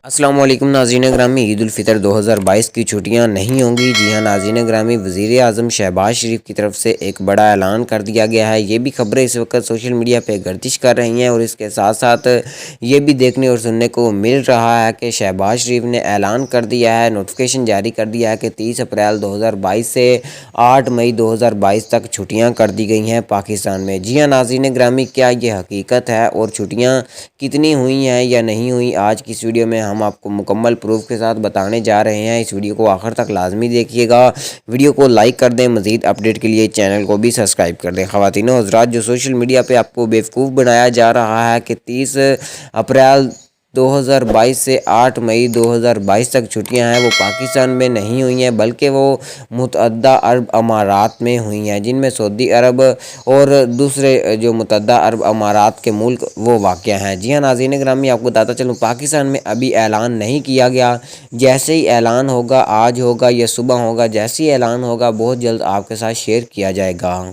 السلام علیکم ناظرین گرامی، عید الفطر 2022 کی چھٹیاں نہیں ہوں گی۔ جی ہاں ناظرین گرامی، وزیر اعظم شہباز شریف کی طرف سے ایک بڑا اعلان کر دیا گیا ہے۔ یہ بھی خبریں اس وقت سوشل میڈیا پہ گردش کر رہی ہیں، اور اس کے ساتھ ساتھ یہ بھی دیکھنے اور سننے کو مل رہا ہے کہ شہباز شریف نے اعلان کر دیا ہے، نوٹیفیکیشن جاری کر دیا ہے کہ 30 اپریل 2022 سے 8 مئی 2022 تک چھٹیاں کر دی گئی ہیں پاکستان میں۔ جی ہاں ناظرین گرامی، کیا یہ حقیقت ہے اور چھٹیاں کتنی ہوئی ہیں یا نہیں ہوئی؟ آج کی اس ویڈیو میں ہم آپ کو مکمل پروف کے ساتھ بتانے جا رہے ہیں۔ اس ویڈیو کو آخر تک لازمی دیکھیے گا، ویڈیو کو لائک کر دیں، مزید اپڈیٹ کے لیے چینل کو بھی سبسکرائب کر دیں۔ خواتین و حضرات، جو سوشل میڈیا پہ آپ کو بیوقوف بنایا جا رہا ہے کہ 30 اپریل 2022 سے 8 مئی 2022 تک چھٹیاں ہیں، وہ پاکستان میں نہیں ہوئی ہیں بلکہ وہ متحدہ عرب امارات میں ہوئی ہیں، جن میں سعودی عرب اور دوسرے جو متحدہ عرب امارات کے ملک وہ واقع ہیں۔ جی ہاں ناظرین گرامی، آپ کو بتاتا چلوں، پاکستان میں ابھی اعلان نہیں کیا گیا۔ جیسے ہی اعلان ہوگا، آج ہوگا یا صبح ہوگا، جیسے ہی اعلان ہوگا بہت جلد آپ کے ساتھ شیئر کیا جائے گا۔